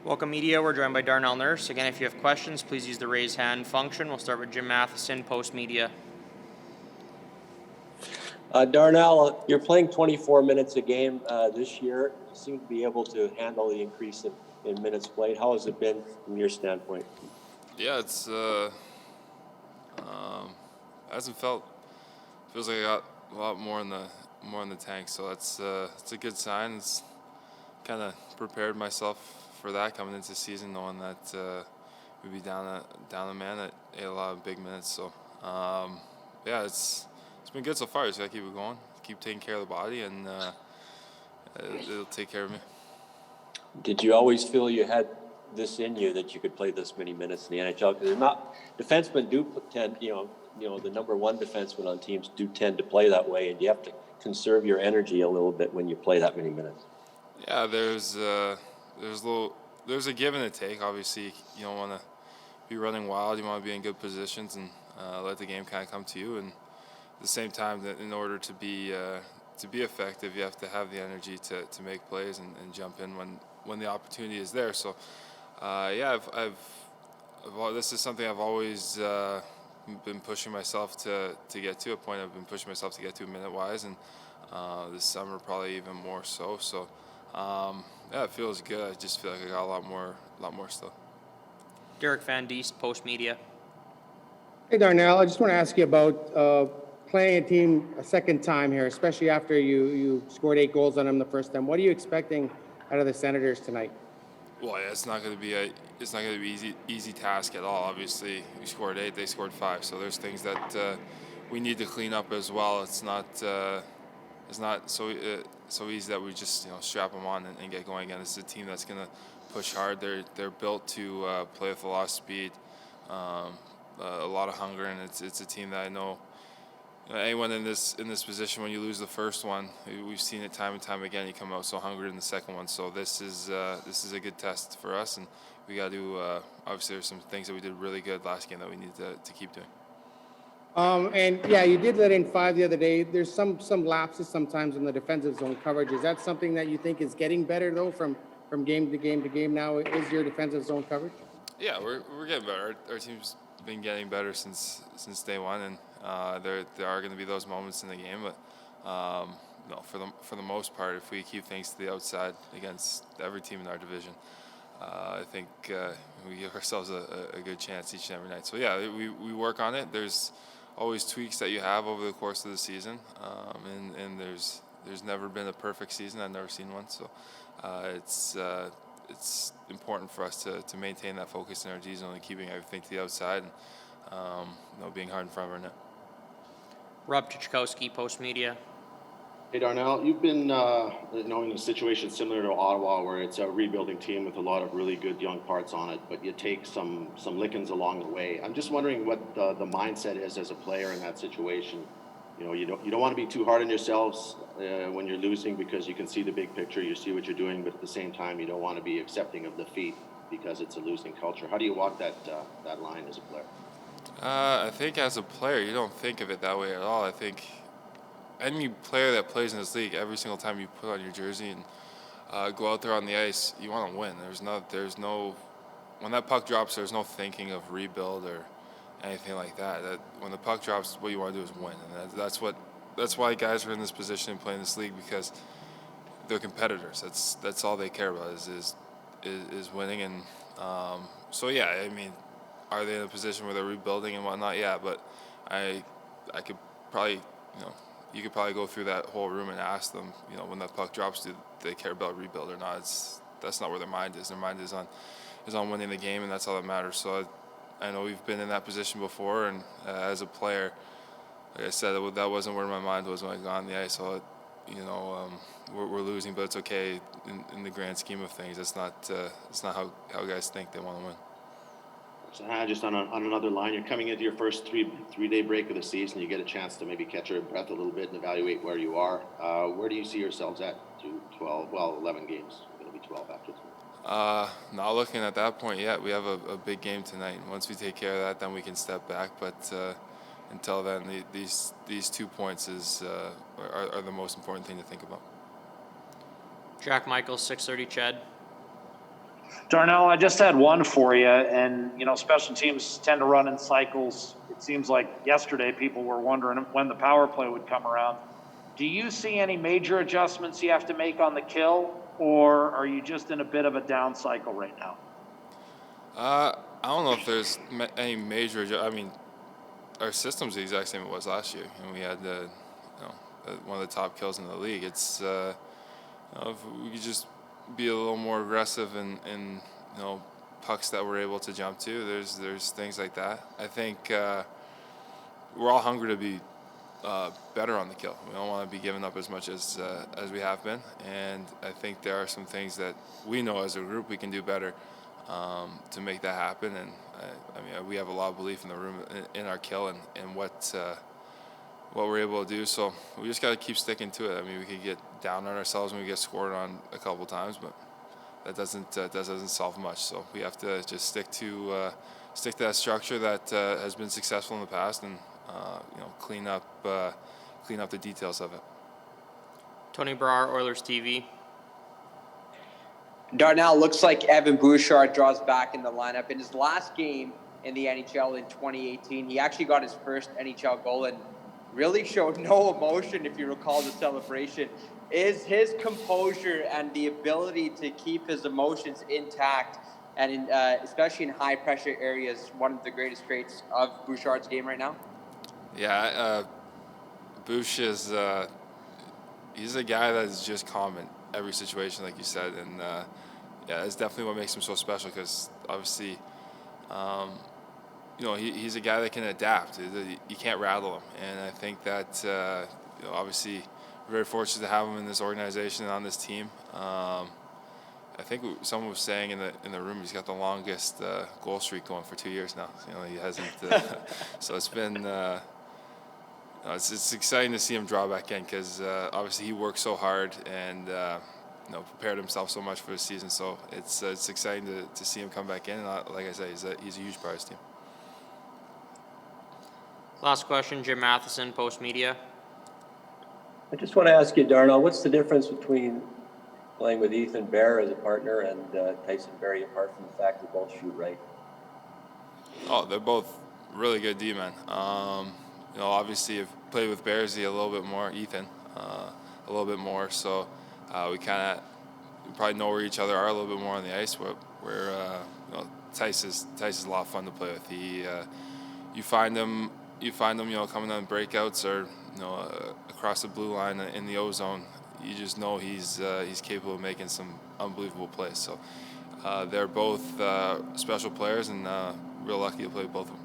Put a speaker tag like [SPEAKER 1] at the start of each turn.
[SPEAKER 1] Welcome, media. We're joined by Darnell Nurse. Again, if you have questions, please use the raise hand function. We'll start with Jim Matheson, Post Media.
[SPEAKER 2] Darnell, you're playing 24 minutes a game this year. You seem to be able to handle the increase in minutes played. How has it been from your standpoint?
[SPEAKER 3] Yeah, it's hasn't feels like I got a lot more in the tank, so it's a good sign. It's kind of prepared myself for that coming into the season, knowing that we'd be down a man that ate a lot of big minutes. So yeah, it's been good so far. Just gotta keep it going, keep taking care of the body, and it'll take care of me.
[SPEAKER 2] Did you always feel you had this in you that you could play this many minutes in the NHL? Because defensemen do tend, the number one defenseman on teams do tend to play that way, and you have to conserve your energy a little bit when you play that many minutes.
[SPEAKER 3] Yeah, there's a give and a take. Obviously, you don't want to be running wild. You want to be in good positions and let the game kind of come to you. And at the same time, that in order to be effective, you have to have the energy to make plays and jump in when the opportunity is there. So yeah, this is something I've always been pushing myself to get to, a point I've been pushing myself to get to minute-wise, and this summer probably even more so. So yeah, it feels good. I just feel like I got a lot more still.
[SPEAKER 1] Derek Van Diest, Post Media.
[SPEAKER 4] Hey, Darnell, I just want to ask you about playing a team a second time here, especially after you scored 8 goals on them the first time. What are you expecting out of the Senators tonight?
[SPEAKER 3] Well, yeah, it's not going to be easy task at all. Obviously, we scored 8, they scored 5, so there's things that we need to clean up as well. It's not so easy that we just strap them on and get going again. This is a team that's going to push hard. They're built to play with a lot of speed, a lot of hunger, and it's a team that I know. Anyone in this position, when you lose the first one, we've seen it time and time again. You come out so hungry in the second one. So this is a good test for us, and we got to. Obviously, there's some things that we did really good last game that we need to keep doing.
[SPEAKER 4] And yeah, you did let in 5 the other day. There's some lapses sometimes in the defensive zone coverage. Is that something that you think is getting better though from game to game to game now? Is your defensive zone coverage?
[SPEAKER 3] Yeah, we're getting better. Our team's been getting better since day one, and there are going to be those moments in the game, but no, for the most part, if we keep things to the outside against every team in our division, I think we give ourselves a good chance each and every night. So yeah, we work on it. There's always tweaks that you have over the course of the season, and there's never been a perfect season. I've never seen one, so it's important for us to maintain that focus in our D zone and keeping everything to the outside, and being hard in front of our net.
[SPEAKER 1] Rob Chichkowski, Post Media.
[SPEAKER 5] Hey, Darnell, you've been in a situation similar to Ottawa, where it's a rebuilding team with a lot of really good young parts on it, but you take some lickings along the way. I'm just wondering what the mindset is as a player in that situation. You don't want to be too hard on yourselves when you're losing, because you can see the big picture, you see what you're doing, but at the same time, you don't want to be accepting of defeat because it's a losing culture. How do you walk that line as a player?
[SPEAKER 3] I think as a player, you don't think of it that way at all. I think any player that plays in this league, every single time you put on your jersey and go out there on the ice, you want to win. There's no when that puck drops, there's no thinking of rebuild or anything like that. When the puck drops, what you want to do is win, and that's why guys are in this position and play in this league, because they're competitors. That's all they care about is winning. And so yeah, I mean, are they in a position where they're rebuilding and whatnot? Yeah, but I could probably, you could probably go through that whole room and ask them, when that puck drops, do they care about rebuild or not? That's not where their mind is. Their mind is on winning the game, and that's all that matters. So I know we've been in that position before, and as a player, like I said, that wasn't where my mind was when I got on the ice. So we're losing, but it's okay in the grand scheme of things. It's not how guys think they want to win.
[SPEAKER 5] So just on another line, you're coming into your first three-day break of the season. You get a chance to maybe catch your breath a little bit and evaluate where you are. Where do you see yourselves at to 11 games? It'll be 12 after tonight.
[SPEAKER 3] Not looking at that point yet. We have a big game tonight. Once we take care of that, then we can step back. But until then, these 2 points are the most important thing to think about.
[SPEAKER 1] Jack Michaels, 630 Chad.
[SPEAKER 6] Darnell, I just had one for you, and special teams tend to run in cycles. It seems like yesterday people were wondering when the power play would come around. Do you see any major adjustments you have to make on the kill, or are you just in a bit of a down cycle right now?
[SPEAKER 3] I don't know if there's any major. I mean, our system's the exact same it was last year, and we had one of the top kills in the league. It's if we could just be a little more aggressive in pucks that we're able to jump to. There's things like that. I think we're all hungry to be better on the kill. We don't want to be giving up as much as we have been, and I think there are some things that we know as a group we can do better to make that happen. And I mean, we have a lot of belief in the room in our kill and what we're able to do. So we just got to keep sticking to it. I mean, we could get down on ourselves when we get scored on a couple times, but that doesn't solve much. So we have to just stick to that structure that has been successful in the past, and clean up the details of it.
[SPEAKER 1] Tony Brar, Oilers TV.
[SPEAKER 7] Darnell, looks like Evan Bouchard draws back in the lineup. In his last game in the NHL in 2018, he actually got his first NHL goal and really showed no emotion, if you recall the celebration. Is his composure and the ability to keep his emotions intact, and especially in high-pressure areas, one of the greatest traits of Bouchard's game right now?
[SPEAKER 3] Yeah, Bouch is he's a guy that is just calm in every situation, like you said, and yeah, that's definitely what makes him so special. Because obviously, he's a guy that can adapt. You can't rattle him, and I think that obviously we're very fortunate to have him in this organization and on this team. I think someone was saying in the room he's got the longest goal streak going for 2 years now. He hasn't. So it's been. It's exciting to see him draw back in because obviously he worked so hard and prepared himself so much for the season. So it's exciting to see him come back in. And like I said, he's a huge part of his team.
[SPEAKER 1] Last question, Jim Matheson, Post Media.
[SPEAKER 2] I just want to ask you, Darnell, what's the difference between playing with Eaves and Barry as a partner and Tyson Barry, apart from the fact they both shoot right?
[SPEAKER 3] Oh, they're both really good D-men. Obviously, I've played with Bearsy a little bit more, Ethan, a little bit more. So we probably know where each other are a little bit more on the ice. Where Tice is a lot of fun to play with. You find him, coming on breakouts or across the blue line in the O zone. You just know he's capable of making some unbelievable plays. So they're both special players, and real lucky to play with both of them.